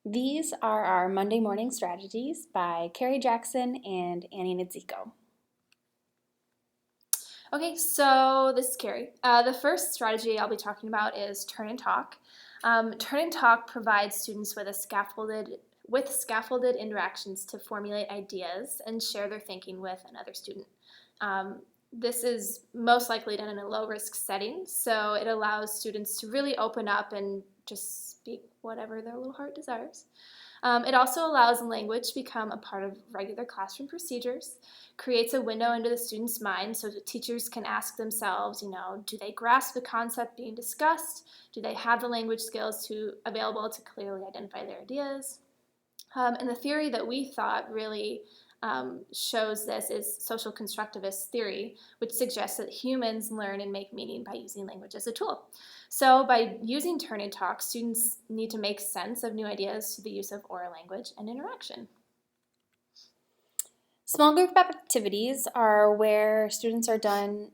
These are our Monday morning strategies by Carrie Jackson and Annie Nidzieko. Okay, so this is Carrie. The first strategy I'll be talking about is turn and talk. Turn and talk provides students with scaffolded interactions to formulate ideas and share their thinking with another student. Um, this is most likely done in a low risk setting, so it allows students to really open up and just speak whatever their little heart desires. It also allows language to become a part of regular classroom procedures, creates a window into the student's mind so that teachers can ask themselves, do they grasp the concept being discussed? Do they have the language skills available to clearly identify their ideas? And the theory that we thought really shows this is social constructivist theory, which suggests that humans learn and make meaning by using language as a tool. So by using turn and talk, students need to make sense of new ideas through the use of oral language and interaction. Small group activities are where students are doing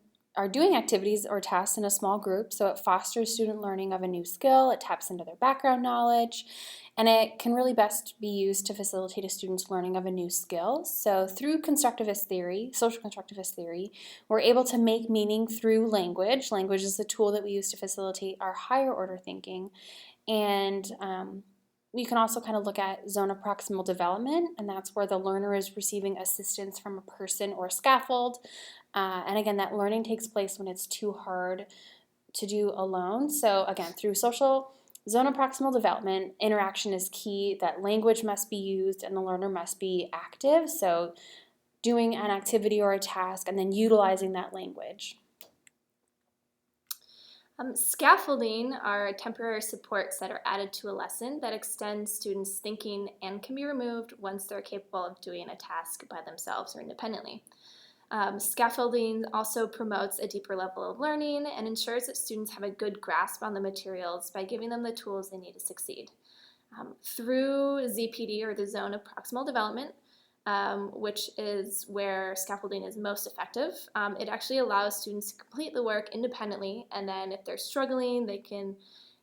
activities or tasks in a small group, so it fosters student learning of a new skill, it taps into their background knowledge, and it can really best be used to facilitate a student's learning of a new skill. So through social constructivist theory, we're able to make meaning through language. Language is the tool that we use to facilitate our higher order thinking, and we can also kind of look at zone of proximal development, and that's where the learner is receiving assistance from a person or scaffold. And again, that learning takes place when it's too hard to do alone. So again, through social zone of proximal development, interaction is key, that language must be used and the learner must be active. So doing an activity or a task and then utilizing that language. Scaffolding are temporary supports that are added to a lesson that extend students' thinking and can be removed once they're capable of doing a task by themselves or independently. Scaffolding also promotes a deeper level of learning and ensures that students have a good grasp on the materials by giving them the tools they need to succeed. Through ZPD, or the Zone of Proximal Development, which is where scaffolding is most effective. It actually allows students to complete the work independently, and then if they're struggling, they can,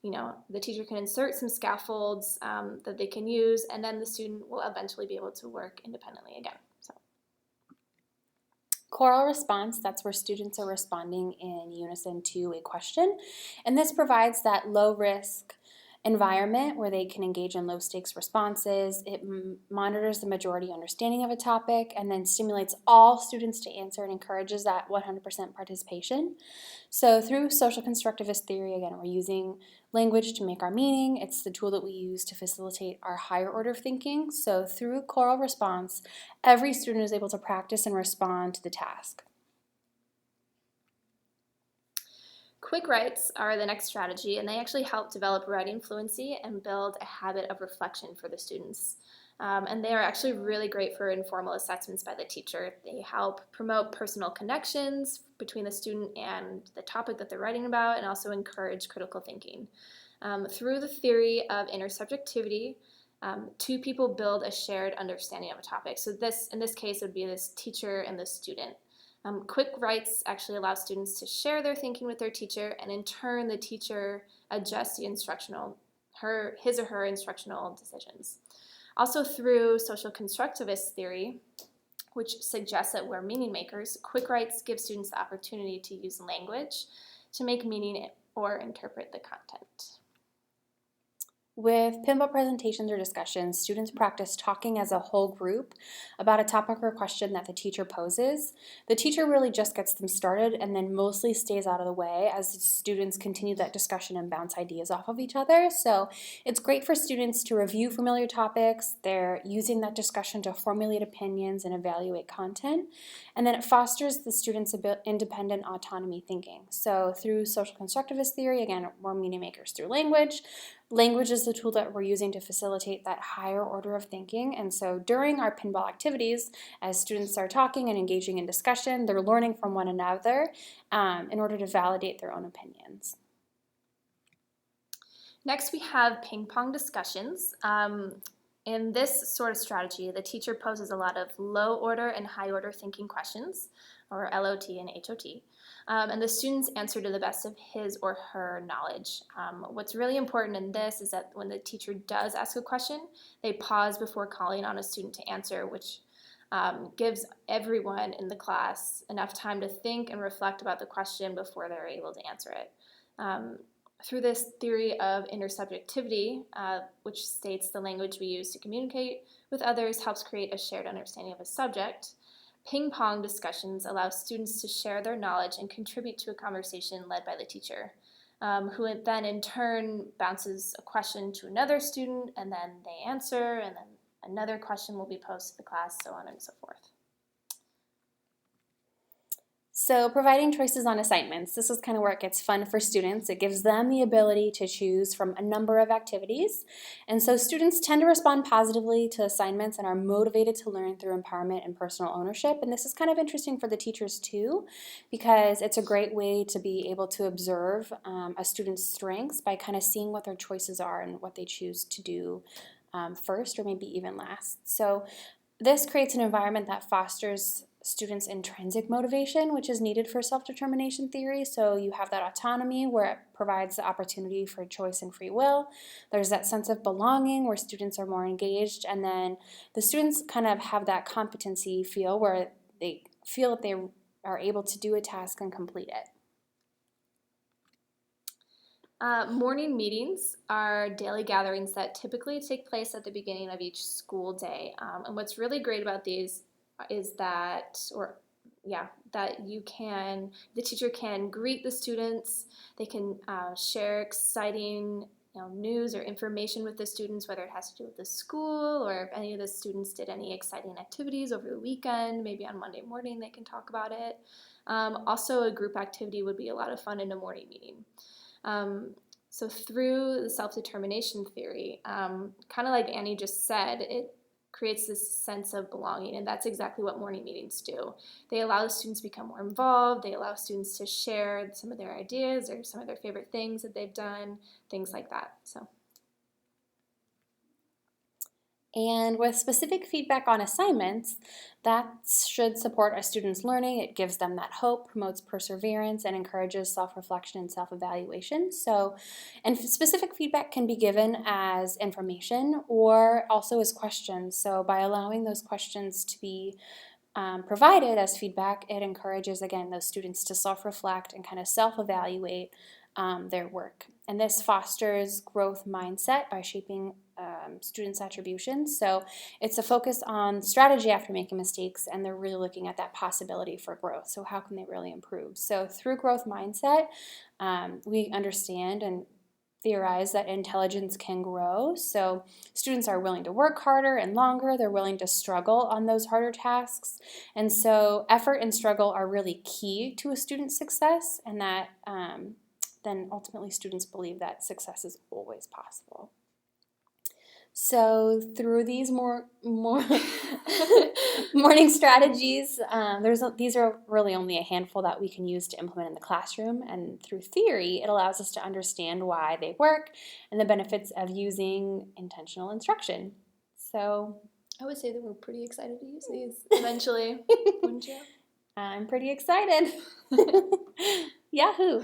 the teacher can insert some scaffolds that they can use, and then the student will eventually be able to work independently again. So. Choral response, that's where students are responding in unison to a question, and this provides that low risk environment where they can engage in low stakes responses. It monitors the majority understanding of a topic and then stimulates all students to answer and encourages that 100% participation. So through social constructivist theory, again, we're using language to make our meaning. It's the tool that we use to facilitate our higher order of thinking. So through choral response, every student is able to practice and respond to the task. Quick writes are the next strategy, and they actually help develop writing fluency and build a habit of reflection for the students. And they are actually really great for informal assessments by the teacher. They help promote personal connections between the student and the topic that they're writing about, and also encourage critical thinking. Through the theory of intersubjectivity, two people build a shared understanding of a topic. So in this case, would be this teacher and the student. Quick writes actually allow students to share their thinking with their teacher, and in turn, the teacher adjusts his or her instructional decisions. Also, through social constructivist theory, which suggests that we're meaning makers, quick writes give students the opportunity to use language to make meaning or interpret the content. With pinball presentations or discussions, students practice talking as a whole group about a topic or question that the teacher poses. The teacher really just gets them started and then mostly stays out of the way as the students continue that discussion and bounce ideas off of each other. So it's great for students to review familiar topics. They're using that discussion to formulate opinions and evaluate content. And then it fosters the students' independent autonomy thinking. So through social constructivist theory, again, we're meaning makers through language. Language is the tool that we're using to facilitate that higher order of thinking. And so during our pinball activities, as students are talking and engaging in discussion, they're learning from one another in order to validate their own opinions. Next, we have ping pong discussions. In this sort of strategy, the teacher poses a lot of low order and high order thinking questions, or LOT and HOT, and the students answer to the best of his or her knowledge. What's really important in this is that when the teacher does ask a question, they pause before calling on a student to answer, which gives everyone in the class enough time to think and reflect about the question before they're able to answer it. Through this theory of intersubjectivity, which states the language we use to communicate with others helps create a shared understanding of a subject, ping pong discussions allow students to share their knowledge and contribute to a conversation led by the teacher, who then in turn bounces a question to another student, and then they answer, and then another question will be posed to the class, so on and so forth. So providing choices on assignments, this is kind of where it gets fun for students. It gives them the ability to choose from a number of activities. And so students tend to respond positively to assignments and are motivated to learn through empowerment and personal ownership. And this is kind of interesting for the teachers too, because it's a great way to be able to observe a student's strengths by kind of seeing what their choices are and what they choose to do first or maybe even last. So this creates an environment that fosters students' intrinsic motivation, which is needed for self-determination theory. So you have that autonomy where it provides the opportunity for choice and free will. There's that sense of belonging where students are more engaged, and then the students kind of have that competency feel where they feel that they are able to do a task and complete it. Morning meetings are daily gatherings that typically take place at the beginning of each school day. And what's really great about these is that, the teacher can greet the students, they can share exciting news or information with the students, whether it has to do with the school or if any of the students did any exciting activities over the weekend, maybe on Monday morning they can talk about it. Also, a group activity would be a lot of fun in a morning meeting. So through the self-determination theory, kind of like Annie just said, it creates this sense of belonging, and that's exactly what morning meetings do. They allow the students to become more involved, they allow students to share some of their ideas or some of their favorite things that they've done, things like that. And with specific feedback on assignments, that should support a student's learning. It gives them that hope, promotes perseverance, and encourages self-reflection and self-evaluation. And specific feedback can be given as information or also as questions. So by allowing those questions to be provided as feedback, it encourages, again, those students to self-reflect and kind of self-evaluate their work. And this fosters growth mindset by shaping students' attributions. So it's a focus on strategy after making mistakes, and they're really looking at that possibility for growth. So how can they really improve? So through growth mindset, we understand and theorize that intelligence can grow. So students are willing to work harder and longer. They're willing to struggle on those harder tasks. And so effort and struggle are really key to a student's success, and that then ultimately students believe that success is always possible. So through these morning strategies, these are really only a handful that we can use to implement in the classroom, and through theory, it allows us to understand why they work and the benefits of using intentional instruction. So I would say that we're pretty excited to use these eventually, wouldn't you? I'm pretty excited. Yahoo!